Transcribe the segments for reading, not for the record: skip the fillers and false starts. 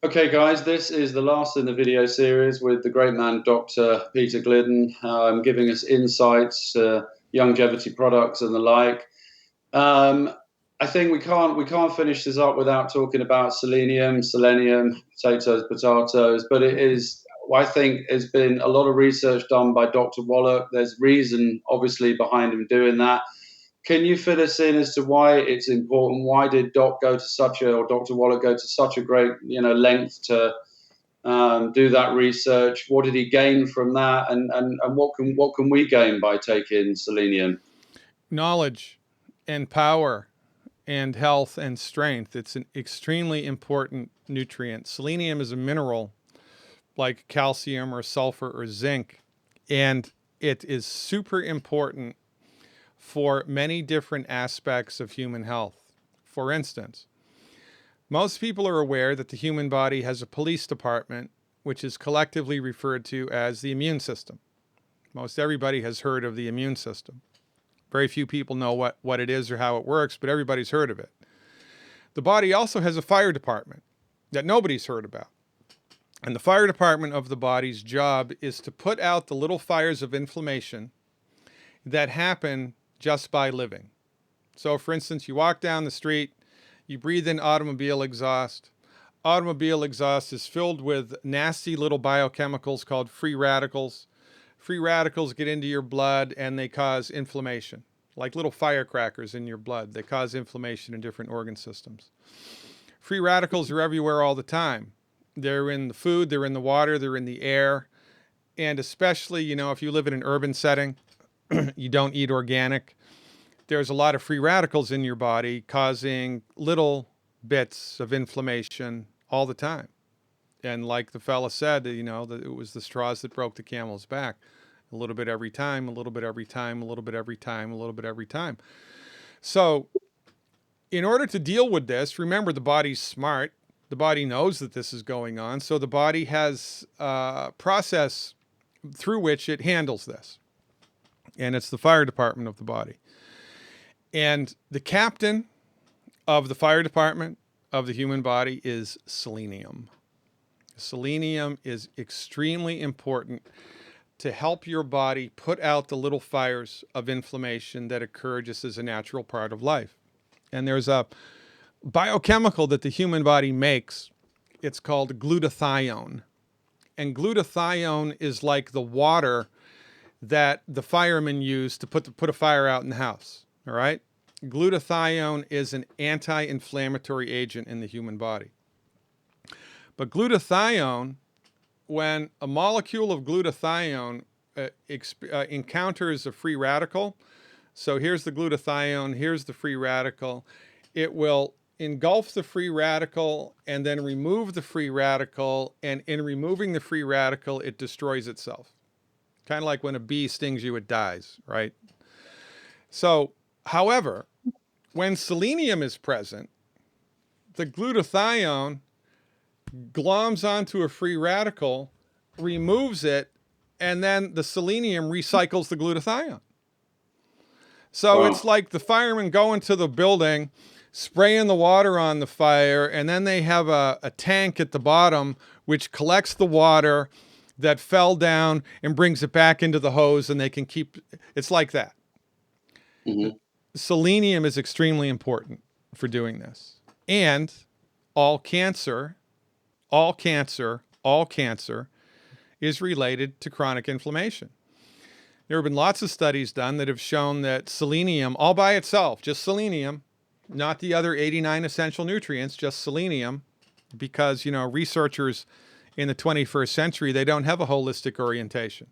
Okay, guys, this is the last in the video series with the great man, Dr. Peter Glidden, giving us insights, Youngevity products and the like. Um, I think we can't finish this up without talking about selenium, potatoes. But it is, I think, there's been a lot of research done by Dr. Wallach. There's reason, obviously, behind him doing that. Can you fill us in as to why it's important? Why did Dr. Wallach go to such a great, length to do that research? What did he gain from that? And what can we gain by taking selenium? Knowledge and power and health and strength. It's an extremely important nutrient. Selenium is a mineral like calcium or sulfur or zinc, and it is super important for many different aspects of human health. For instance, most people are aware that the human body has a police department, which is collectively referred to as the immune system. Most everybody has heard of the immune system. Very few people know what it is or how it works, but everybody's heard of it. The body also has a fire department that nobody's heard about. And the fire department of the body's job is to put out the little fires of inflammation that happen just by living. So, for instance, you walk down the street, you breathe in automobile exhaust. Automobile exhaust is filled with nasty little biochemicals called free radicals. Free radicals get into your blood and they cause inflammation, like little firecrackers in your blood. They cause inflammation in different organ systems. Free radicals are everywhere all the time. They're in the food, they're in the water, they're in the air. And especially, if you live in an urban setting, you don't eat organic, there's a lot of free radicals in your body causing little bits of inflammation all the time. And like the fella said, that it was the straws that broke the camel's back. A little bit every time, a little bit every time, a little bit every time, a little bit every time. So in order to deal with this, remember the body's smart. The body knows that this is going on. So the body has a process through which it handles this. And it's the fire department of the body. And the captain of the fire department of the human body is selenium. Selenium is extremely important to help your body put out the little fires of inflammation that occur just as a natural part of life. And there's a biochemical that the human body makes. It's called glutathione. And glutathione is like the water that the firemen use to put a fire out in the house. All right? Glutathione is an anti-inflammatory agent in the human body. But glutathione, when a molecule of glutathione encounters a free radical, so here's the glutathione, here's the free radical, it will engulf the free radical and then remove the free radical, and in removing the free radical, it destroys itself. Kind of like when a bee stings you, it dies, right? So, however, when selenium is present, the glutathione gloms onto a free radical, removes it, and then the selenium recycles the glutathione. So Wow. it's like the firemen go into the building, spraying the water on the fire, and then they have a tank at the bottom which collects the water that fell down and brings it back into the hose, and they can keep, it's like that. Mm-hmm. Selenium is extremely important for doing this. And all cancer is related to chronic inflammation. There have been lots of studies done that have shown that selenium, all by itself, just selenium, not the other 89 essential nutrients, just selenium, because, researchers in the 21st century, they don't have a holistic orientation.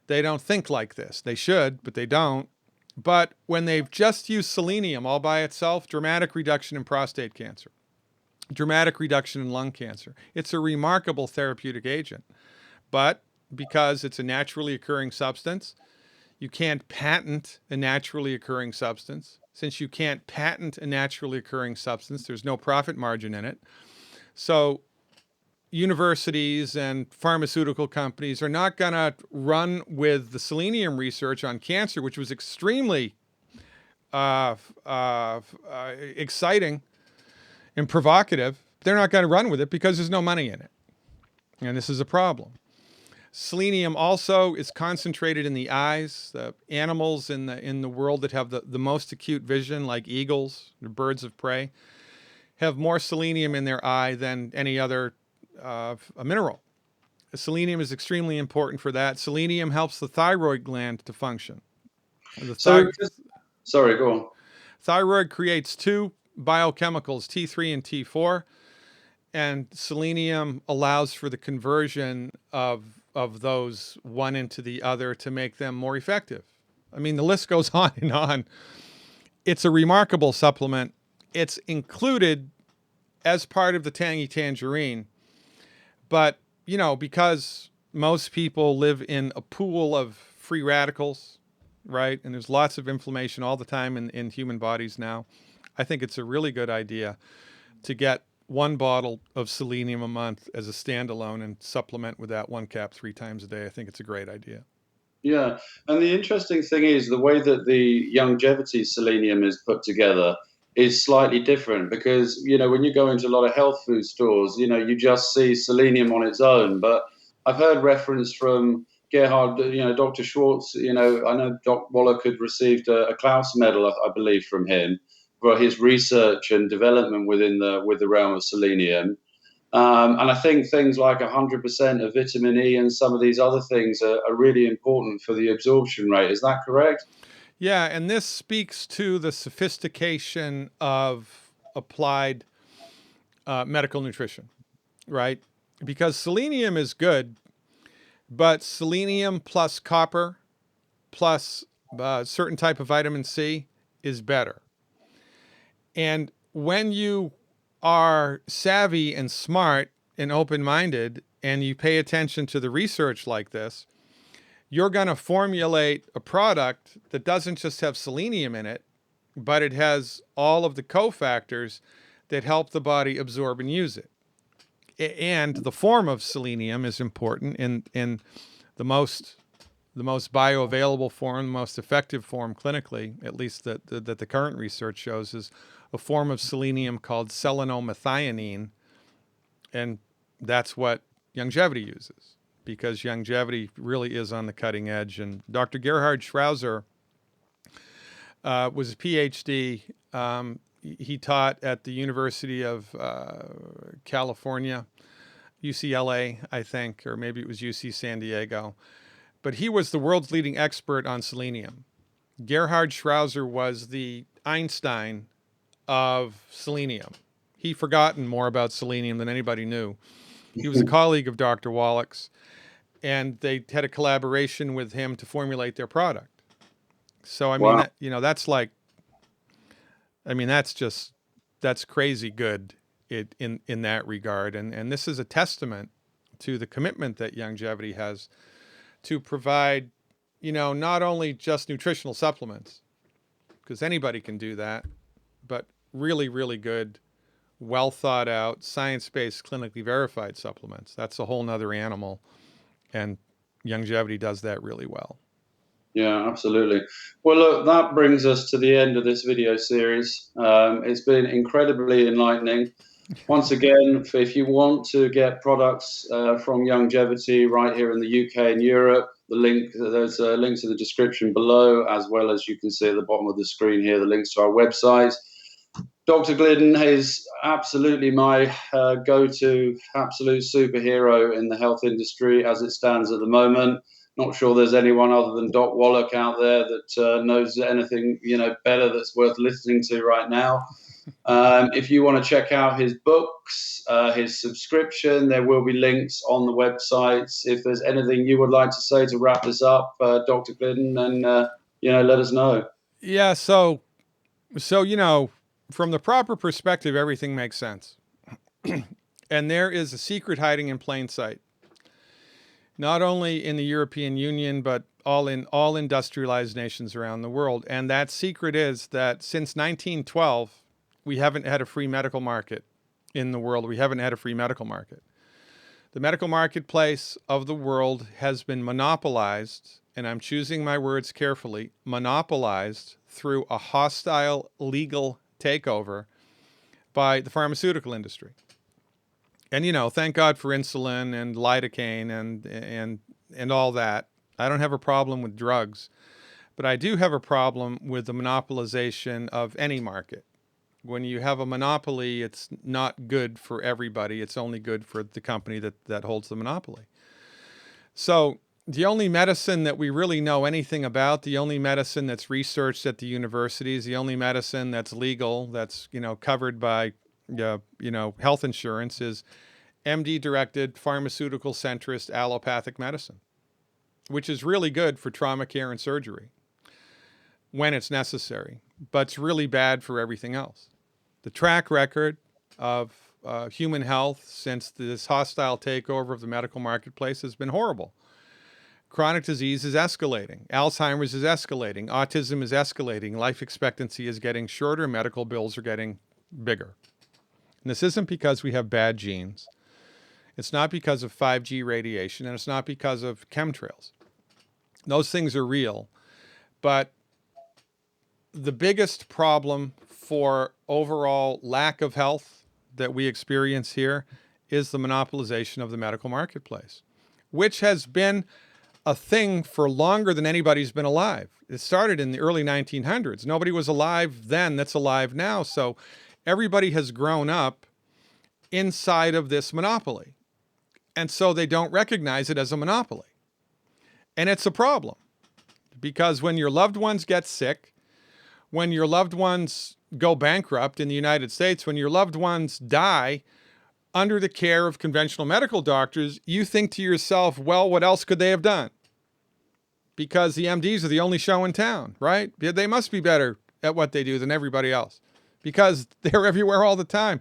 They don't think like this. They should, but they don't. But when they've just used selenium all by itself, dramatic reduction in prostate cancer, dramatic reduction in lung cancer. It's a remarkable therapeutic agent. But because it's a naturally occurring substance, you can't patent a naturally occurring substance. Since you can't patent a naturally occurring substance, there's no profit margin in it. So universities and pharmaceutical companies are not going to run with the selenium research on cancer, which was extremely exciting and provocative. they're not going to run with it because there's no money in it. And this is a problem. Selenium also is concentrated in the eyes. The animals in the world that have the most acute vision, like eagles or birds of prey, have more selenium in their eye than any other a mineral. Selenium is extremely important for that. Selenium helps the thyroid gland to function. So, sorry, go on. Thyroid creates two biochemicals, T3 and T4, and selenium allows for the conversion of those one into the other to make them more effective. I mean, the list goes on and on. It's a remarkable supplement. It's included as part of the tangy tangerine, but because most people live in a pool of free radicals, right? And there's lots of inflammation all the time in human bodies now. I think it's a really good idea to get one bottle of selenium a month as a standalone and supplement with that 1 cap 3 times a day. I think it's a great idea. Yeah, and the interesting thing is the way that the Youngevity selenium is put together is slightly different because, when you go into a lot of health food stores, you just see selenium on its own. But I've heard reference from Gerhard, Dr. Schwartz, I know Doc Wallach had received a Klaus medal, I believe, from him for his research and development with the realm of selenium. And I think things like 100% of vitamin E and some of these other things are really important for the absorption rate. Is that correct? Yeah, and this speaks to the sophistication of applied medical nutrition, right? Because selenium is good, but selenium plus copper plus a certain type of vitamin C is better. And when you are savvy and smart and open-minded and you pay attention to the research like this, you're going to formulate a product that doesn't just have selenium in it, but it has all of the cofactors that help the body absorb and use it. And the form of selenium is important in the most bioavailable form, the most effective form clinically, at least that the current research shows, is a form of selenium called selenomethionine, and that's what Youngevity uses, because Youngevity really is on the cutting edge. And Dr. Gerhard Schrauzer was a PhD. He taught at the University of California, UCLA, I think, or maybe it was UC San Diego. But he was the world's leading expert on selenium. Gerhard Schrauzer was the Einstein of selenium. He forgotten more about selenium than anybody knew. He was a colleague of Dr. Wallach's, and they had a collaboration with him to formulate their product. So, I mean, Wow. that's crazy good in that regard. And this is a testament to the commitment that Youngevity has to provide, not only just nutritional supplements, because anybody can do that, but really, really good, well thought out, science-based, clinically verified supplements. That's a whole nother animal. And Youngevity does that really well. Yeah, absolutely. Well, look, that brings us to the end of this video series. It's been incredibly enlightening. Once again, if you want to get products from Youngevity right here in the UK and Europe, there's links in the description below, as well as you can see at the bottom of the screen here, the links to our website. Dr. Glidden is absolutely my go-to absolute superhero in the health industry as it stands at the moment. Not sure there's anyone other than Doc Wallach out there that knows anything better that's worth listening to right now. If you want to check out his books, his subscription, there will be links on the websites. If there's anything you would like to say to wrap this up, Dr. Glidden, then let us know. Yeah, so from the proper perspective, everything makes sense. And there is a secret hiding in plain sight, not only in the European Union, but all industrialized nations around the world. And that secret is that since 1912, we haven't had a free medical market in the world. We haven't had a free medical market. The medical marketplace of the world has been monopolized, and I'm choosing my words carefully, monopolized through a hostile legal takeover by the pharmaceutical industry. And thank God for insulin and lidocaine and all that. I don't have a problem with drugs, but I do have a problem with the monopolization of any market. When you have a monopoly, it's not good for everybody. It's only good for the company that holds the monopoly. So the only medicine that we really know anything about, the only medicine that's researched at the universities, the only medicine that's legal, that's covered by health insurance, is MD-directed pharmaceutical centrist allopathic medicine, which is really good for trauma care and surgery when it's necessary, but it's really bad for everything else. The track record of human health since this hostile takeover of the medical marketplace has been horrible. Chronic disease is escalating. Alzheimer's is escalating. Autism is escalating. Life expectancy is getting shorter. Medical bills are getting bigger. And this isn't because we have bad genes. It's not because of 5G radiation, and it's not because of chemtrails. Those things are real. But the biggest problem for overall lack of health that we experience here is the monopolization of the medical marketplace, which has been a thing for longer than anybody's been alive. It started in the early 1900s. Nobody was alive then that's alive now. So everybody has grown up inside of this monopoly. And so they don't recognize it as a monopoly. And it's a problem because when your loved ones get sick, when your loved ones go bankrupt in the United States, when your loved ones die under the care of conventional medical doctors, you think to yourself, well, what else could they have done? Because the MDs are the only show in town, right? They must be better at what they do than everybody else because they're everywhere all the time.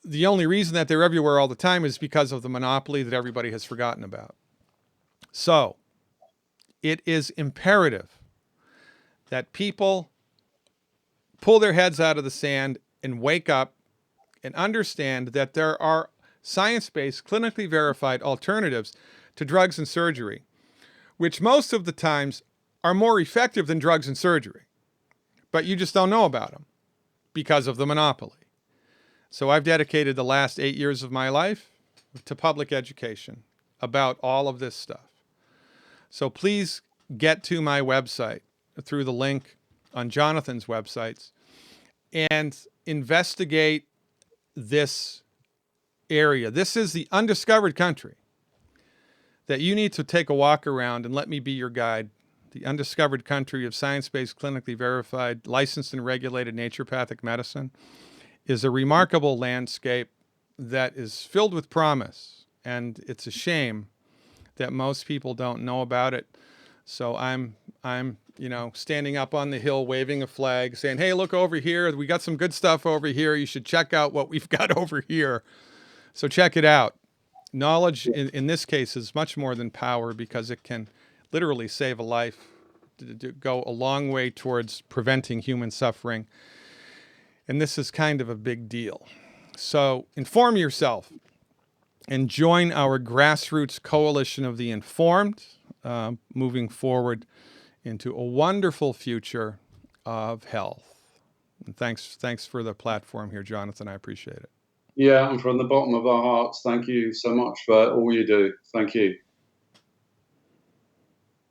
The only reason that they're everywhere all the time is because of the monopoly that everybody has forgotten about. So it is imperative that people pull their heads out of the sand and wake up and understand that there are science-based, clinically verified alternatives to drugs and surgery, which most of the times are more effective than drugs and surgery. But you just don't know about them because of the monopoly. So I've dedicated the last 8 years of my life to public education about all of this stuff. So please get to my website through the link on Jonathan's websites and investigate this area. This is the undiscovered country that you need to take a walk around and let me be your guide. The undiscovered country of science-based, clinically verified, licensed and regulated naturopathic medicine is a remarkable landscape that is filled with promise. And it's a shame that most people don't know about it. So I'm standing up on the hill, waving a flag, saying, hey, look over here. We got some good stuff over here. You should check out what we've got over here. So check it out. Knowledge in this case is much more than power because it can literally save a life, to go a long way towards preventing human suffering. And this is kind of a big deal. So inform yourself and join our grassroots coalition of the informed, moving forward into a wonderful future of health. And thanks for the platform here, Jonathan. I appreciate it. Yeah, and from the bottom of our hearts, thank you so much for all you do. Thank you.